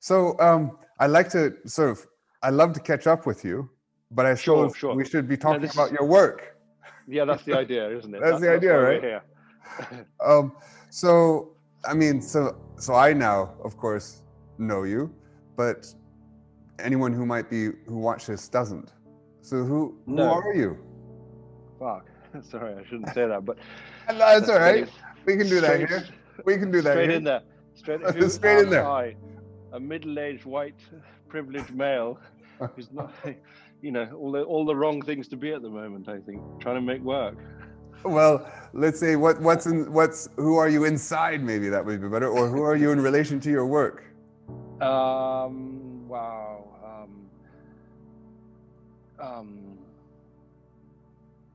So I like to I love to catch up with you, but I suppose Sure. we should be talking about your work. Yeah, that's the idea, isn't it? That's the idea, why right? we're here. So I mean, so I now, of course, know you, but anyone who watch this doesn't. So who are you? Fuck. Sorry, I shouldn't say that, but that's all right. We can do that here. We can do that straight here. in there. Straight in there. I, a middle-aged white privileged male who's not, all the wrong things to be at the moment. I think trying to make work. Well, let's say who are you inside? Maybe that would be better. Or who are you in relation to your work? Wow.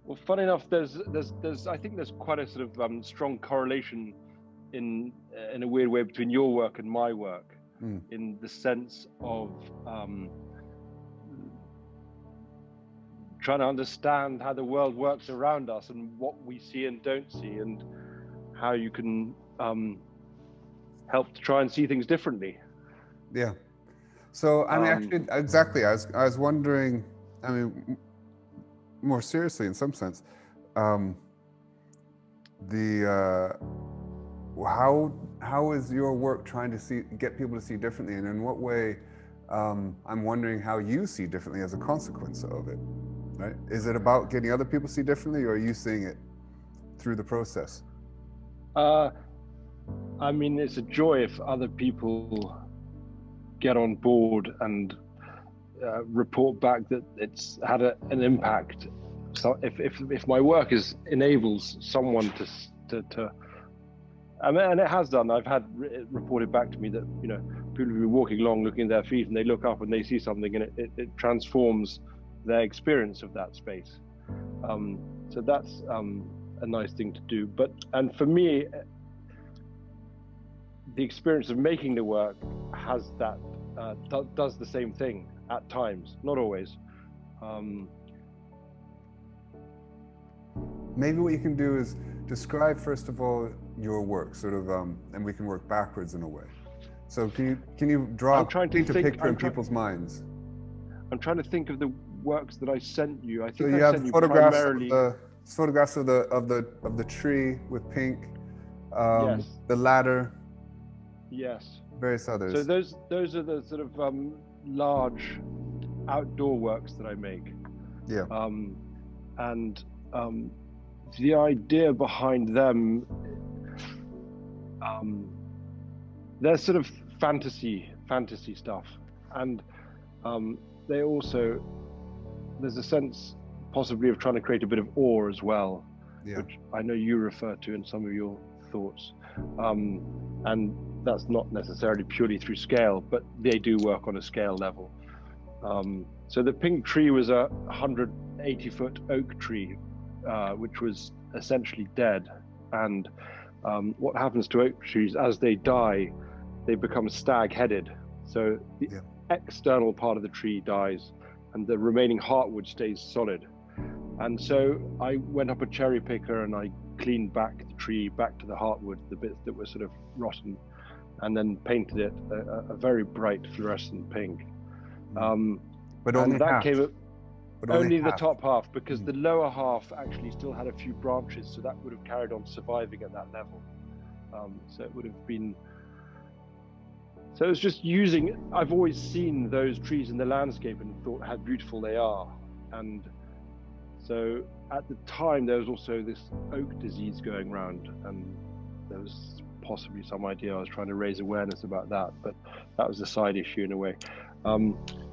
Well, funny enough, I think there's quite a sort of strong correlation in a weird way between your work and my work, in the sense of trying to understand how the world works around us and what we see and don't see, and how you can help to try and see things differently. Yeah. So I mean, actually, exactly. I was wondering. I mean, more seriously, in some sense, how is your work trying to get people to see differently, and in what way? I'm wondering how you see differently as a consequence of it. Right? Is it about getting other people to see differently, or are you seeing it through the process? I mean, it's a joy if other people get on board and report back that it's had an impact. So if my work enables someone to I mean, and it has done. I've had it reported back to me that people will be walking along, looking at their feet, and they look up and they see something, and it transforms their experience of that space. So that's a nice thing to do. And for me, the experience of making the work has that does the same thing at times, not always. Maybe what you can do is describe, first of all, your work, sort of, and we can work backwards in a way. So can you paint a picture in people's minds? I'm trying to think of the works that I sent you. I think so you I have sent you photographs primarily photographs of the tree with pink, yes. The ladder. Yes. Various others. So those are the sort of large outdoor works that I make. Yeah. And the idea behind them, they're sort of fantasy stuff, and they also, there's a sense possibly of trying to create a bit of awe as well, which I know you refer to in some of your thoughts, and that's not necessarily purely through scale, but they do work on a scale level. So the pink tree was a 180-foot oak tree, which was essentially dead. And what happens to oak trees as they die, they become stag-headed. So the external part of the tree dies and the remaining heartwood stays solid. And so I went up a cherry picker and I cleaned back the tree back to the heartwood, the bits that were sort of rotten, and then painted it a very bright fluorescent pink. But only and that half. came only the top half, because the lower half actually still had a few branches, so that would have carried on surviving at that level. So it would have been. So it was just using. I've always seen those trees in the landscape and thought how beautiful they are, and so at the time there was also this oak disease going around, and there was possibly some idea I was trying to raise awareness about that, but that was a side issue in a way.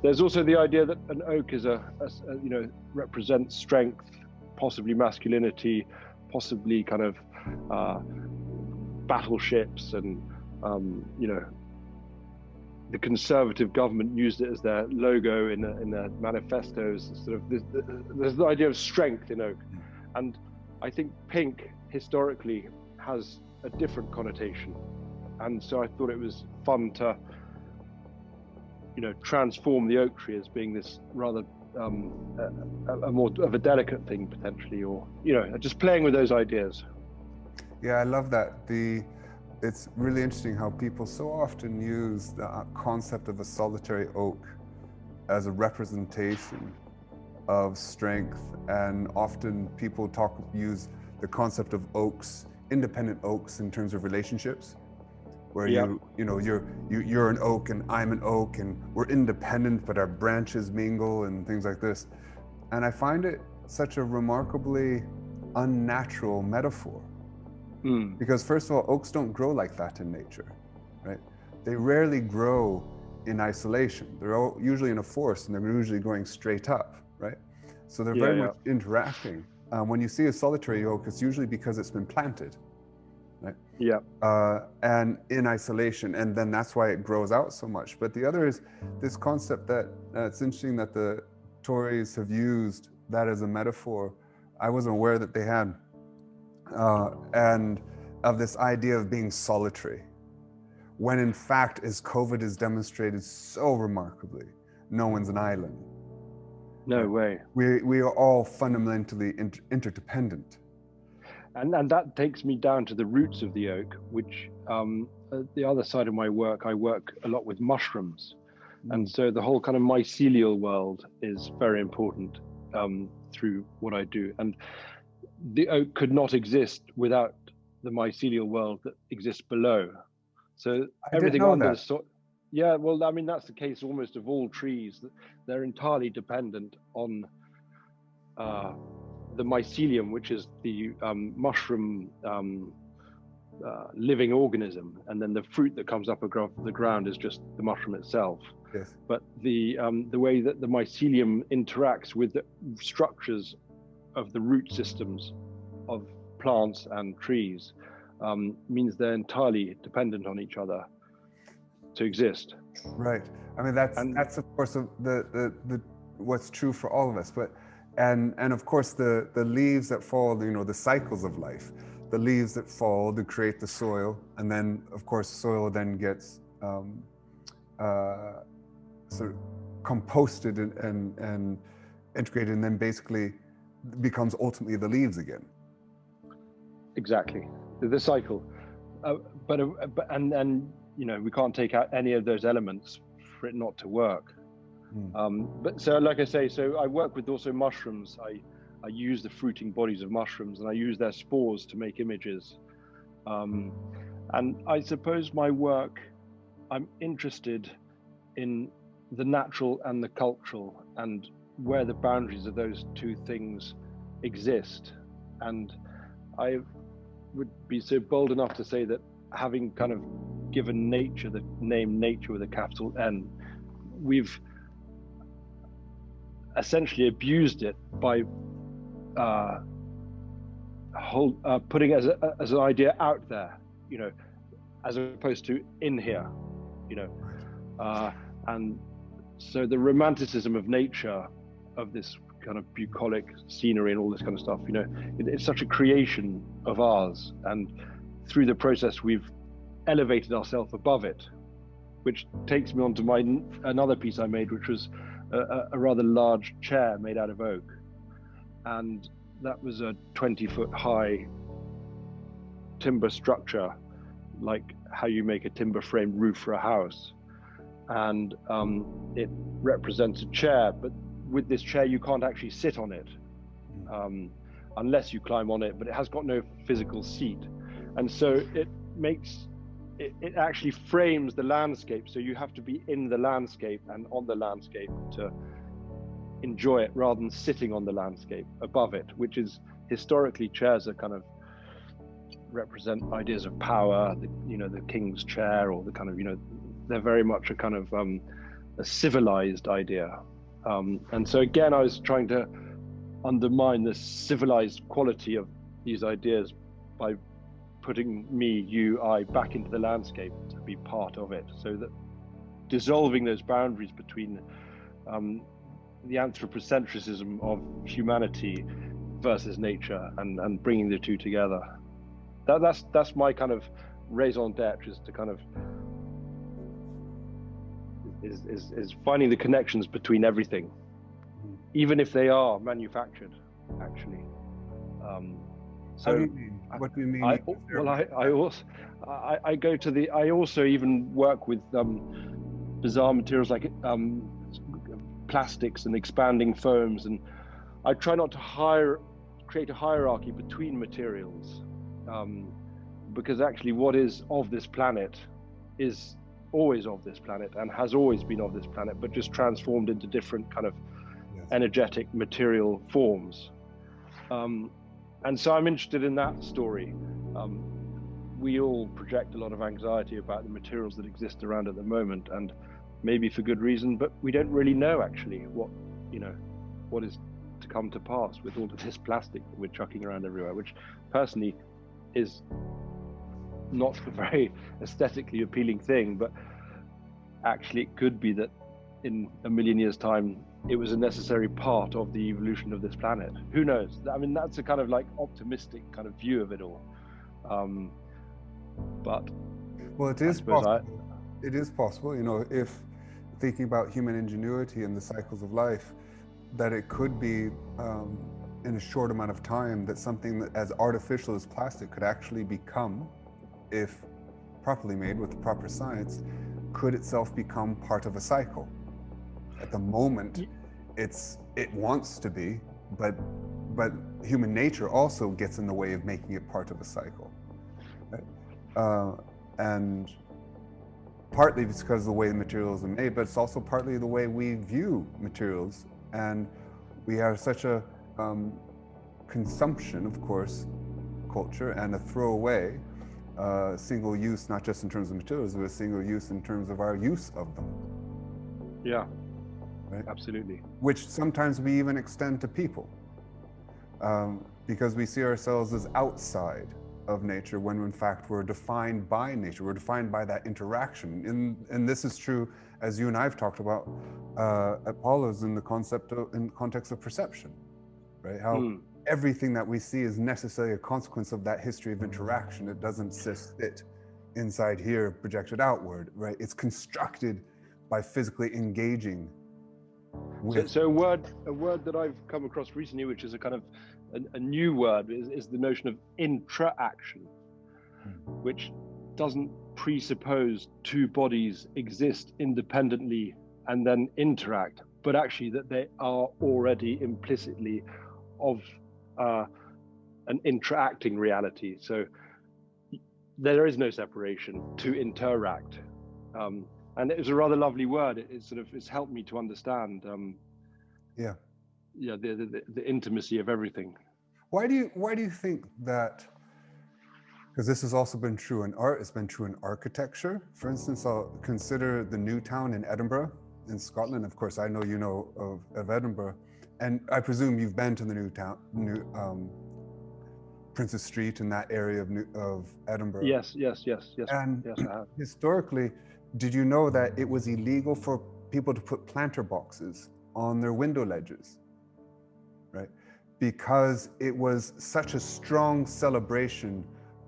There's also the idea that an oak is represents strength, possibly masculinity, possibly kind of battleships, and the Conservative government used it as their logo in their manifestos. Sort of there's the idea of strength in oak, and I think pink historically has a different connotation, and so I thought it was fun to transform the oak tree as being this rather a more of a delicate thing potentially, or just playing with those ideas. Yeah, I love that. it's really interesting how people so often use the concept of a solitary oak as a representation of strength, and often people use the concept of oaks, independent oaks, in terms of relationships, where Yeah. you're an oak and I'm an oak and we're independent but our branches mingle and things like this. And I find it such a remarkably unnatural metaphor. Because first of all, oaks don't grow like that in nature, right? They rarely grow in isolation. They're usually in a forest, and they're usually growing straight up, right? So they're very much interacting. When you see a solitary oak, it's usually because it's been planted, right? Yeah. And in isolation, and then that's why it grows out so much. But the other is this concept that it's interesting that the Tories have used that as a metaphor. I wasn't aware that they had. And of this idea of being solitary, when in fact, as COVID has demonstrated so remarkably, no one's an island. No way. We are all fundamentally interdependent. And that takes me down to the roots of the oak, which the other side of my work, I work a lot with mushrooms. And so the whole kind of mycelial world is very important through what I do. And the oak could not exist without the mycelial world that exists below. So everything under the soil. Yeah, well, I mean, that's the case almost of all trees. They're entirely dependent on the mycelium, which is the mushroom living organism, and then the fruit that comes up above the ground is just the mushroom itself. Yes. But the way that the mycelium interacts with the structures of the root systems of plants and trees means they're entirely dependent on each other to exist. Right. I mean, that's of course the what's true for all of us. But and of course the leaves that fall, the cycles of life, the leaves that fall to create the soil, and then of course soil then gets sort of composted and integrated, and then basically becomes ultimately the leaves again. Exactly, the cycle. But we can't take out any of those elements for it not to work. But so, like I say, so I work with also mushrooms. I use the fruiting bodies of mushrooms, and I use their spores to make images. And I suppose my work, I'm interested in the natural and the cultural, and where the boundaries of those two things exist. And I would be so bold enough to say that, having kind of given nature the name nature with a capital N, we've essentially abused it by putting it as an idea out there, as opposed to in here, and so the romanticism of nature, of this kind of bucolic scenery and all this kind of stuff, it's such a creation of ours, and through the process we've elevated ourselves above it, which takes me on to another piece I made, which was a rather large chair made out of oak, and that was a 20-foot high timber structure, like how you make a timber framed roof for a house. And it represents a chair, but with this chair you can't actually sit on it unless you climb on it, but it has got no physical seat. And so it actually frames the landscape, so you have to be in the landscape and on the landscape to enjoy it, rather than sitting on the landscape above it, which is historically, chairs are kind of represent ideas of power, the king's chair, or the kind of, they're very much a kind of a civilized idea. And so again, I was trying to undermine the civilized quality of these ideas by putting me, you, I back into the landscape to be part of it, so that dissolving those boundaries between the anthropocentrism of humanity versus nature, and bringing the two together. That's my kind of raison d'etre, is to kind of is finding the connections between everything, even if they are manufactured, actually. How do you mean? What do you mean? I well, I also I go to the. I also even work with bizarre materials like plastics and expanding foams, and I try not to create a hierarchy between materials, because actually what is of this planet is always of this planet and has always been of this planet, but just transformed into different kind of energetic material forms. And so I'm interested in that story. We all project a lot of anxiety about the materials that exist around at the moment, and maybe for good reason, but we don't really know actually what is to come to pass with all of this plastic that we're chucking around everywhere, which personally is not a very aesthetically appealing thing, but actually it could be that in a million years' time it was a necessary part of the evolution of this planet. Who knows? I mean, that's a kind of like optimistic kind of view of it all. But well, it is possible. It is possible, if thinking about human ingenuity and the cycles of life, that it could be in a short amount of time that something that as artificial as plastic could actually become, if properly made with the proper science, could itself become part of a cycle. At the moment, it wants to be, but human nature also gets in the way of making it part of a cycle, right? And partly it's because of the way the materials are made, but it's also partly the way we view materials, and we have such a consumption, of course, culture, and a throwaway, single use, not just in terms of materials, but a single use in terms of our use of them. Yeah. Right? Absolutely. Which sometimes we even extend to people, because we see ourselves as outside of nature when in fact we're defined by nature. We're defined by that interaction. And this is true, as you and I have talked about at Paulo's, in the context of perception, right? How everything that we see is necessarily a consequence of that history of interaction. It doesn't sit inside here projected outward, right? It's constructed by physically engaging. So a word that I've come across recently, which is a kind of a new word, is the notion of intra-action, which doesn't presuppose two bodies exist independently and then interact, but actually that they are already implicitly of an interacting reality. So there is no separation to interact. And it was a rather lovely word. It's helped me to understand, the intimacy of everything. Why do you think that? Because this has also been true in art. It's been true in architecture. For instance, I'll consider the New Town in Edinburgh, in Scotland. Of course, I know you know of Edinburgh, and I presume you've been to the New Town, Princes Street, in that area of Edinburgh. Yes, And yes, I have. Historically, did you know that it was illegal for people to put planter boxes on their window ledges, right? Because it was such a strong celebration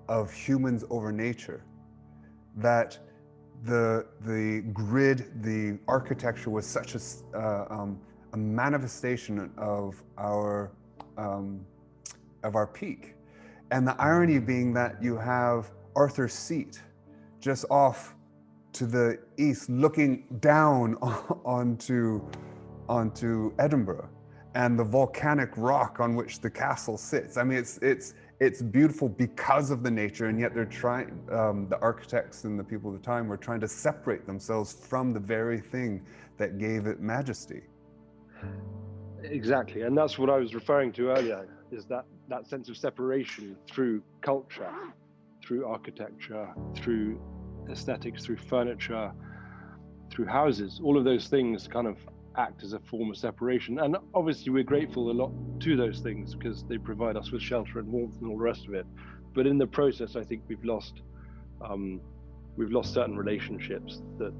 of humans over nature that the grid, the architecture was such a manifestation of our peak. And the irony being that you have Arthur's Seat just off to the east, looking down onto Edinburgh, and the volcanic rock on which the castle sits. I mean, it's beautiful because of the nature, and yet they're trying. The architects and the people at the time were trying to separate themselves from the very thing that gave it majesty. Exactly, and that's what I was referring to earlier. Is that sense of separation through culture, through architecture, through aesthetics, through furniture, through houses. All of those things kind of act as a form of separation, and obviously we're grateful a lot to those things because they provide us with shelter and warmth and all the rest of it. But in the process, I think we've lost certain relationships that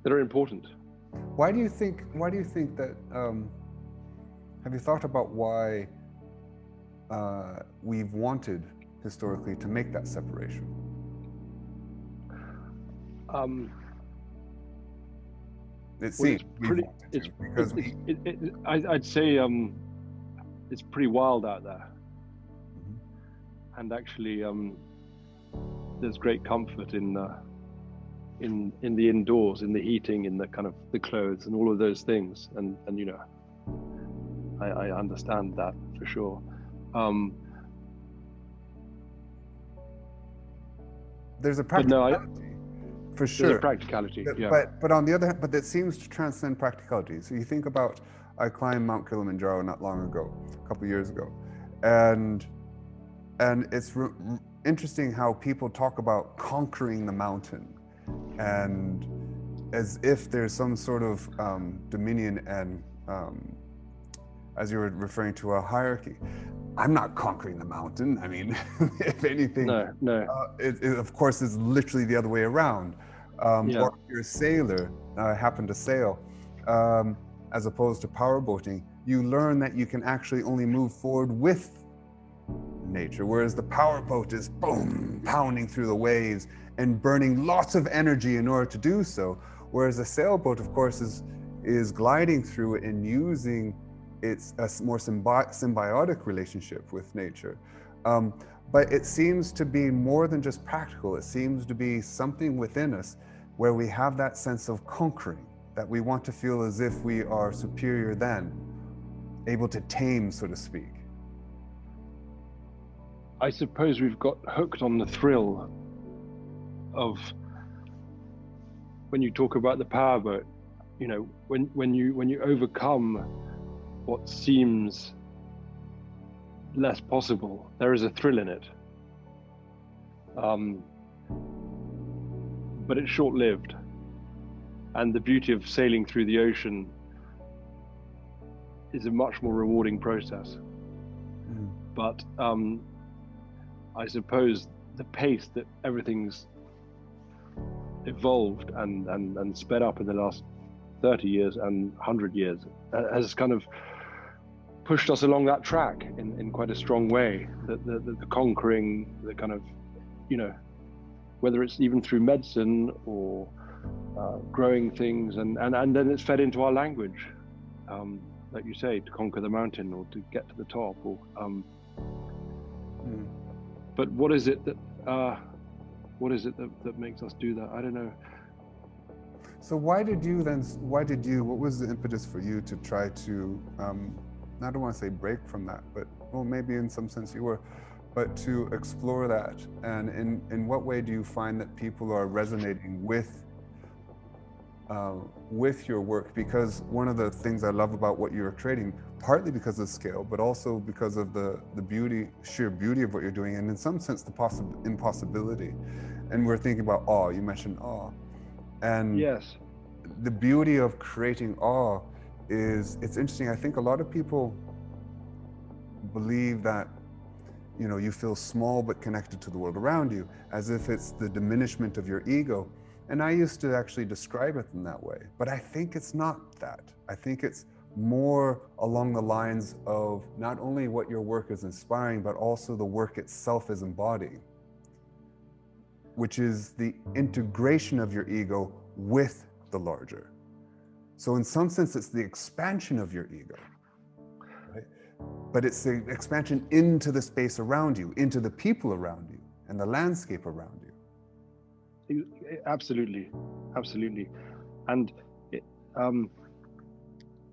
are important. Why do you think that? Have you thought about why we've wanted historically to make that separation? It Well, seems it's we've pretty. wanted It's to because I'd say it's pretty wild out there, Mhm. and actually there's great comfort in the indoors, in the heating, in the kind of the clothes and all of those things, and you know, I understand that for sure. There's a But no, practicality for there's a sure. practicality. Yeah. But on the other hand, but it seems to transcend practicality. So you think about, I climbed Mount Kilimanjaro not long ago, a couple years ago, and it's interesting how people talk about conquering the mountain, and as if there's some sort of dominion and as you were referring to, a hierarchy. I'm not conquering the mountain. I mean, if anything, No. it of course is literally the other way around. Yeah. Or if you're a sailor, happen to sail, as opposed to powerboating, you learn that you can actually only move forward with nature, whereas the powerboat is boom, pounding through the waves and burning lots of energy in order to do so. Whereas a sailboat, of course, is gliding through it and using it's a more symbiotic relationship with nature. But it seems to be more than just practical. It seems to be something within us where we have that sense of conquering, that we want to feel as if we are superior than, able to tame, so to speak. I suppose we've got hooked on the thrill of when you talk about the powerboat, you know, when you overcome what seems less possible, there is a thrill in it. But it's short-lived. And the beauty of sailing through the ocean is a much more rewarding process. But I suppose the pace that everything's evolved and sped up in the last 30 years and 100 years has kind of pushed us along that track in quite a strong way. The conquering, the kind of, you know, whether it's even through medicine or growing things, and then it's fed into our language, like you say, to conquer the mountain or to get to the top, or but what is it that makes us do that? I don't know. So what was the impetus for you to try to, I don't want to say break from that, but well, maybe in some sense you were, but to explore that? And in what way do you find that people are resonating with your work? Because one of the things I love about what you're creating, partly because of scale, but also because of the sheer beauty of what you're doing, and in some sense the impossibility. And we're thinking about awe. You mentioned awe, and yes, the beauty of creating awe is, it's interesting. I think a lot of people believe that, you know, you feel small but connected to the world around you, as if it's the diminishment of your ego. And I used to actually describe it in that way, but I think it's not that. I think it's more along the lines of not only what your work is inspiring, but also the work itself is embodying, which is the integration of your ego with the larger. So in some sense, it's the expansion of your ego, right? But it's the expansion into the space around you, into the people around you, and the landscape around you. Absolutely, and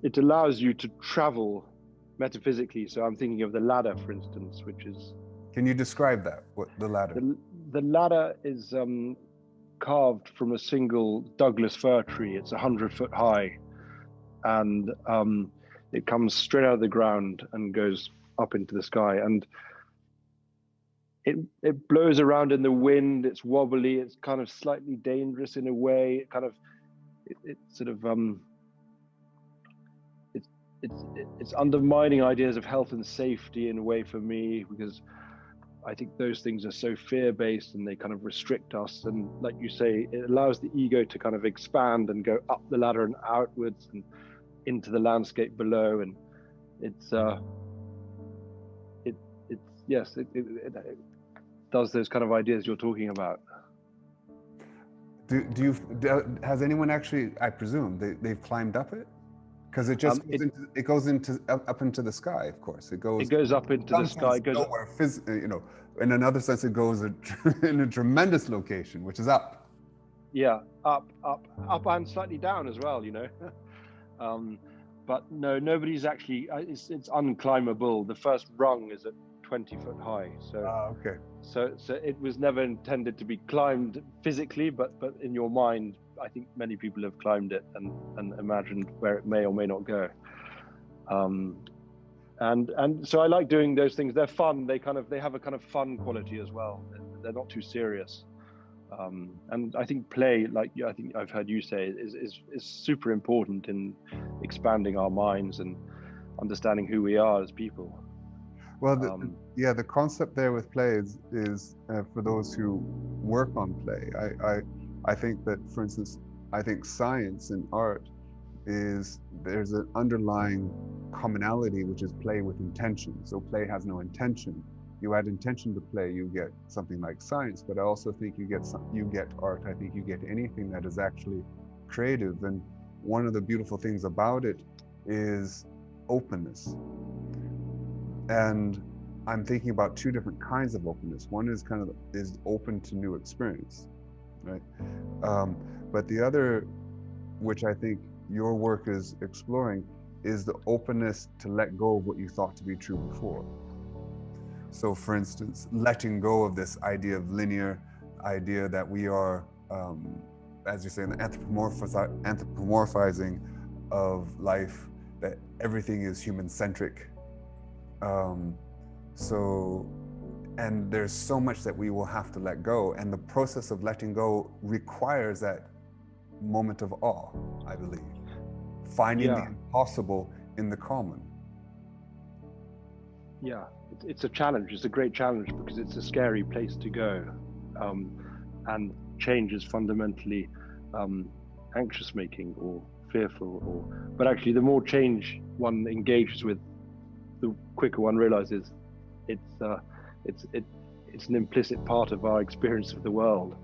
it allows you to travel metaphysically. So I'm thinking of the ladder, for instance, which is. Can you describe that? What the ladder? The ladder is carved from a single Douglas fir tree. It's 100 foot high, and it comes straight out of the ground and goes up into the sky. And it blows around in the wind. It's wobbly. It's kind of slightly dangerous in a way. It kind of it's undermining ideas of health and safety in a way for me, because I think those things are so fear-based and they kind of restrict us. And like you say, it allows the ego to kind of expand and go up the ladder and outwards and into the landscape below. And it does those kind of ideas you're talking about. Has anyone actually, I presume, they've climbed up it? Because it just goes into up into the sky, of course. It goes up into the sky. It goes nowhere, you know, in another sense, it goes in a tremendous location, which is up. Yeah, up and slightly down as well, you know. But no, nobody's actually, it's unclimbable. The first rung is at 20 foot high. So, okay. So it was never intended to be climbed physically, but in your mind, I think many people have climbed it and imagined where it may or may not go. And so I like doing those things. They're fun. They have a kind of fun quality as well. They're not too serious. And I think play, like I think I've heard you say, is super important in expanding our minds and understanding who we are as people. Well, the concept there with play is for those who work on play. I think that, for instance, I think science and art there's an underlying commonality, which is play with intention. So play has no intention. You add intention to play, you get something like science. But I also think you get art. I think you get anything that is actually creative. And one of the beautiful things about it is openness. And I'm thinking about two different kinds of openness. One is is open to new experience, right? But the other, which I think your work is exploring, is the openness to let go of what you thought to be true before. So, for instance, letting go of this idea of linear, idea that we are, as you say, the anthropomorphizing of life, that everything is human-centric. And there's so much that we will have to let go, and the process of letting go requires that moment of awe, I believe, finding the impossible in the common. Yeah, it's a challenge. It's a great challenge because it's a scary place to go, and change is fundamentally anxious-making or fearful. But actually, the more change one engages with, the quicker one realizes it's an implicit part of our experience of the world,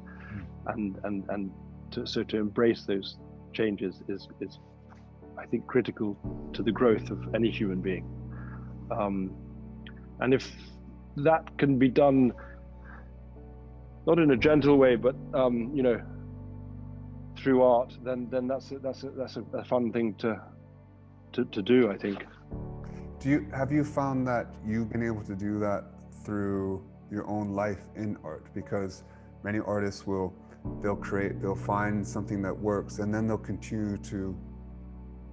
and to embrace those changes is I think critical to the growth of any human being. And if that can be done, not in a gentle way, but you know, through art, then that's a fun thing to do, I think. Have you found that you've been able to do that through your own life in art? Because many artists they'll find something that works, and then they'll continue to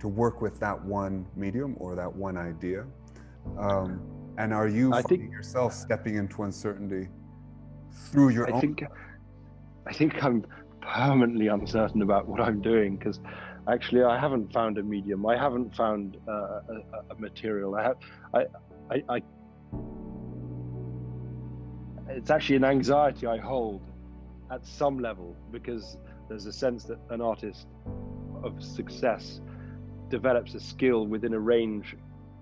work with that one medium or that one idea. And are you finding yourself stepping into uncertainty through your own? I think I'm permanently uncertain about what I'm doing, because actually I haven't found a medium. I haven't found a material. It's actually an anxiety I hold at some level, because there's a sense that an artist of success develops a skill within a range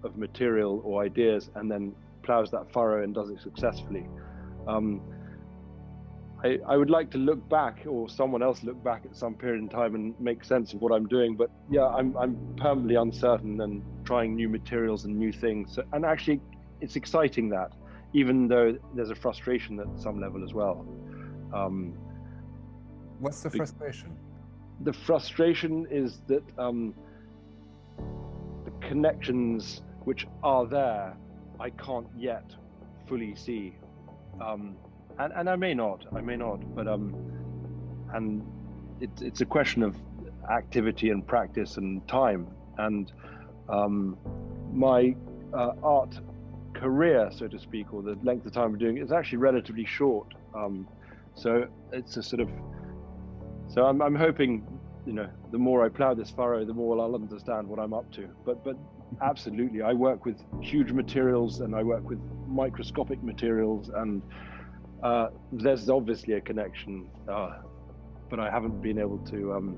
of material or ideas and then plows that furrow and does it successfully. I would like to look back, or someone else look back at some period in time and make sense of what I'm doing, but yeah, I'm permanently uncertain and trying new materials and new things. And actually it's exciting, that even though there's a frustration at some level as well. What's the frustration? The frustration is that the connections which are there, I can't yet fully see. And I may not, but and it's a question of activity and practice and time. And my art career, so to speak, or the length of time I'm doing it, is actually relatively short. So it's a sort of, so I'm hoping, you know, the more I plow this furrow, the more I'll understand what I'm up to. But absolutely, I work with huge materials and I work with microscopic materials, and there's obviously a connection, but I haven't been able to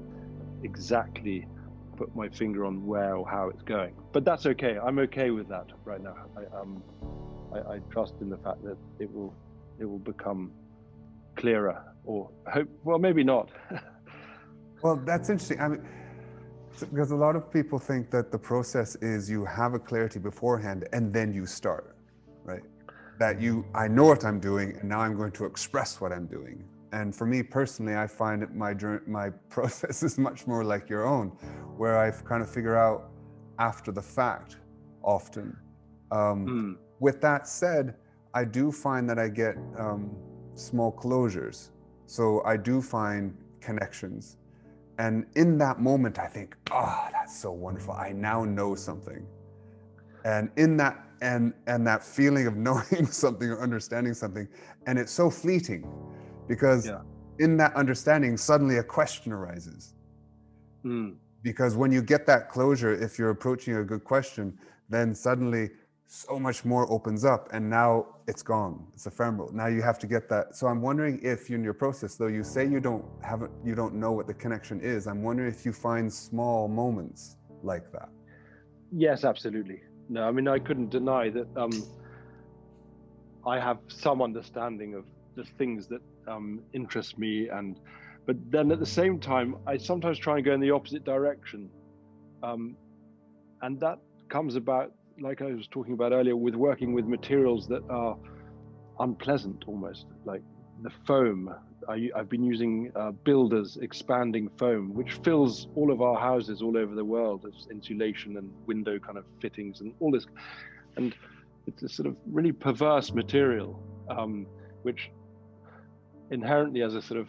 exactly put my finger on where or how it's going. But that's okay. I'm okay with that right now. I trust in the fact that it will become clearer, or hope. Well, maybe not. Well, that's interesting. I mean, because a lot of people think that the process is you have a clarity beforehand and then you start, right? That I know what I'm doing and now I'm going to express what I'm doing. And for me personally, I find that my process is much more like your own, where I kind of figure out after the fact often. With that said, I do find that I get small closures. So I do find connections. And in that moment, I think, oh, that's so wonderful. I now know something. And in that, and that feeling of knowing something or understanding something, and it's so fleeting because in that understanding, suddenly a question arises. Because when you get that closure, if you're approaching a good question, then suddenly so much more opens up, and now it's gone. It's ephemeral. Now you have to get that. So I'm wondering if in your process, though you say you don't know what the connection is, I'm wondering if you find small moments like that. Yes, absolutely. No, I mean, I couldn't deny that I have some understanding of the things that interest me, but then at the same time, I sometimes try and go in the opposite direction, and that comes about, like I was talking about earlier, with working with materials that are unpleasant almost, like the foam. I've been using builders expanding foam, which fills all of our houses all over the world as insulation and window kind of fittings and all this. And it's a sort of really perverse material, which inherently, as a sort of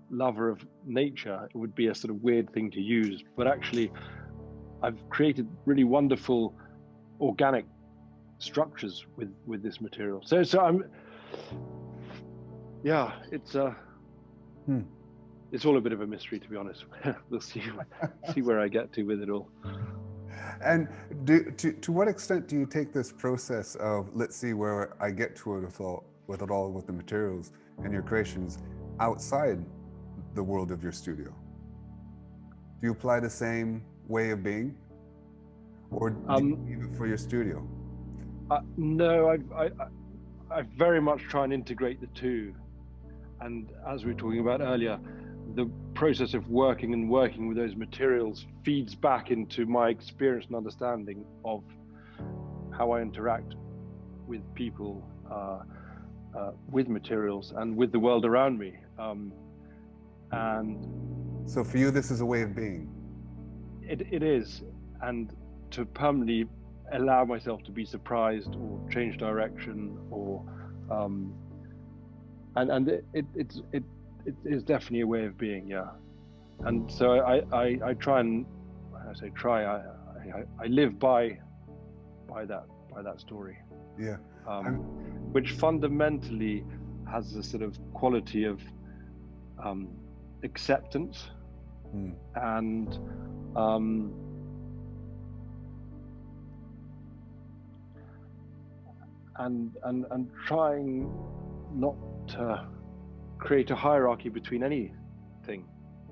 lover of nature, it would be a sort of weird thing to use. But actually, I've created really wonderful organic structures with this material. So I'm, yeah, it's all a bit of a mystery, to be honest. We'll see where I get to with it all. And to what extent do you take this process of, let's see where I get to it with the materials and your creations outside the world of your studio? Do you apply the same way of being, or do you leave it for your studio? No, I very much try and integrate the two. And as we were talking about earlier, the process of working with those materials feeds back into my experience and understanding of how I interact with people, with materials, and with the world around me. And so for you, this is a way of being. It is, and to permanently allow myself to be surprised or change direction, or and it is definitely a way of being, yeah. And so I try, and I say try, I live by that story, yeah. Which fundamentally has a sort of quality of acceptance and trying not to create a hierarchy between anything,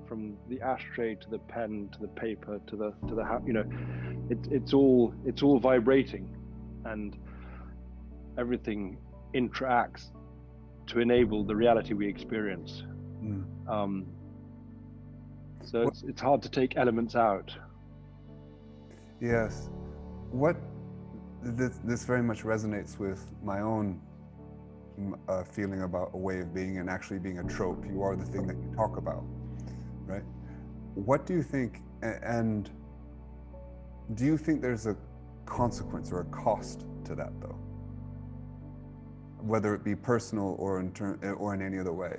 from the ashtray to the pen to the paper to the you know, it's all vibrating, and everything interacts to enable the reality we experience. So it's hard to take elements out. Yes. This very much resonates with my own feeling about a way of being, and actually being a trope. You are the thing that you talk about, right? What do you think, and do you think there's a consequence or a cost to that, though? Whether it be personal or in any other way.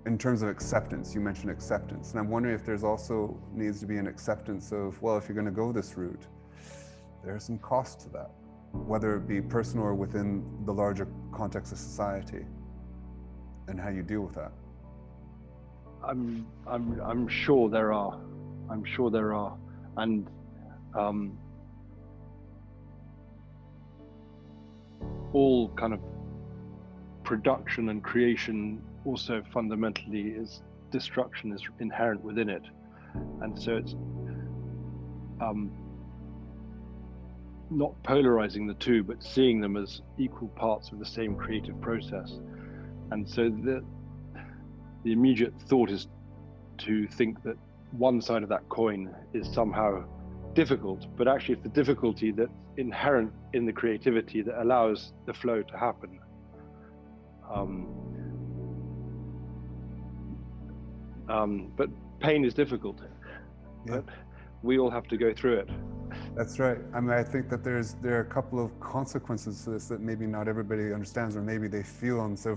In terms of acceptance, you mentioned acceptance, and I'm wondering if there's also needs to be an acceptance of, well, if you're going to go this route, there's some cost to that, whether it be personal or within the larger context of society, and how you deal with that. I'm sure there are. I'm sure there are, and all kind of production and creation also fundamentally is destruction is inherent within it, and so it's not polarizing the two, but seeing them as equal parts of the same creative process. And so the immediate thought is to think that one side of that coin is somehow difficult, but actually it's the difficulty that's inherent in the creativity that allows the flow to happen. But pain is difficult, but we all have to go through it. That's right. I mean, I think that there are a couple of consequences to this that maybe not everybody understands, or maybe they feel, and so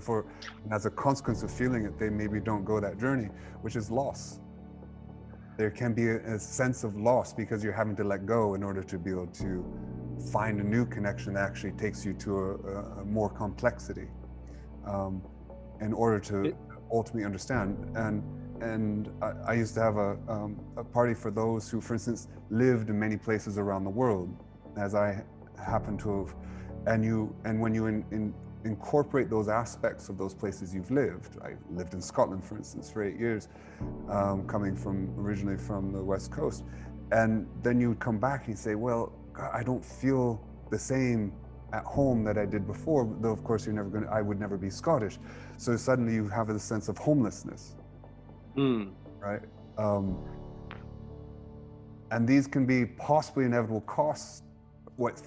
and as a consequence of feeling it, they maybe don't go that journey, which is loss. There can be a sense of loss because you're having to let go in order to be able to find a new connection that actually takes you to a more complexity, in order to ultimately understand. And I used to have a party for those who, for instance, lived in many places around the world, as I happen to have. And when you incorporate those aspects of those places you've lived. I lived in Scotland, for instance, for 8 years, coming originally from the West Coast. And then you would come back and you say, well, God, I don't feel the same at home that I did before, though of course I would never be Scottish. So suddenly you have a sense of homelessness. Right? And these can be possibly inevitable costs, what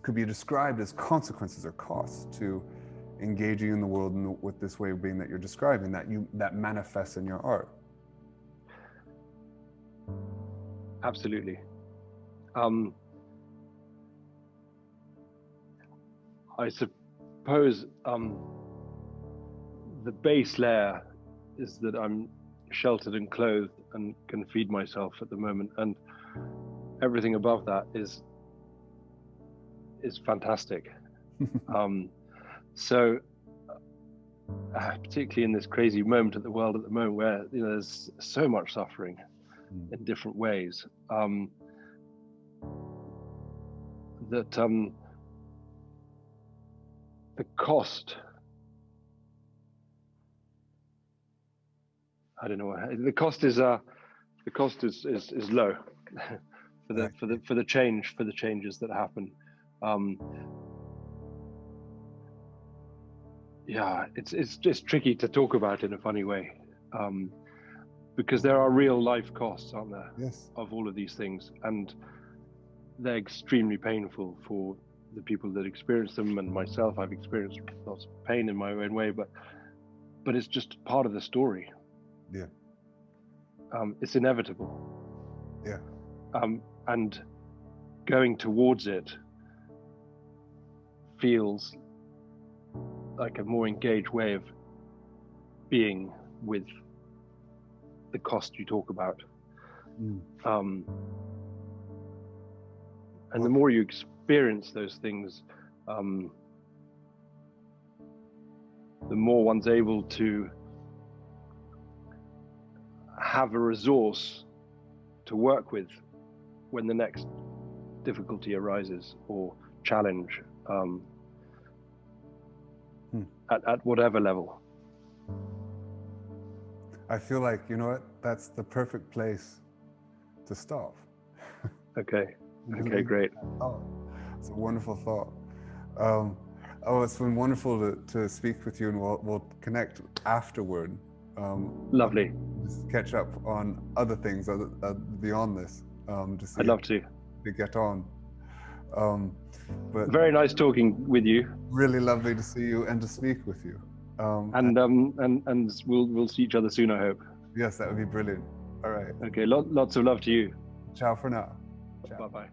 could be described as consequences or costs to engaging in the world with this way of being that you're describing, that manifests in your art. Absolutely. I suppose the base layer is that I'm sheltered and clothed and can feed myself at the moment, and everything above that is fantastic. So particularly in this crazy moment at the world at the moment, where there's so much suffering in different ways, that the cost, I don't know, the cost is low for the changes that happen. Yeah, it's just tricky to talk about in a funny way, because there are real life costs, aren't there? Yes. Of all of these things, and they're extremely painful for the people that experience them, and myself, I've experienced lots of pain in my own way, but it's just part of the story. Yeah. It's inevitable. Yeah. And going towards it feels like a more engaged way of being with the cost you talk about. And the more you experience those things, the more one's able to have a resource to work with when the next difficulty arises or challenge, at whatever level. I feel like, you know what, that's the perfect place to stop. Okay, great. Oh, it's a wonderful thought. It's been wonderful to speak with you, and we'll connect afterward. Lovely. Just catch up on other things beyond this. To see I'd love to get on. But very nice talking with you. Really lovely to see you and to speak with you. And we'll see each other soon, I hope. Yes, that would be brilliant. All right. Okay, lots of love to you. Ciao for now. Bye bye.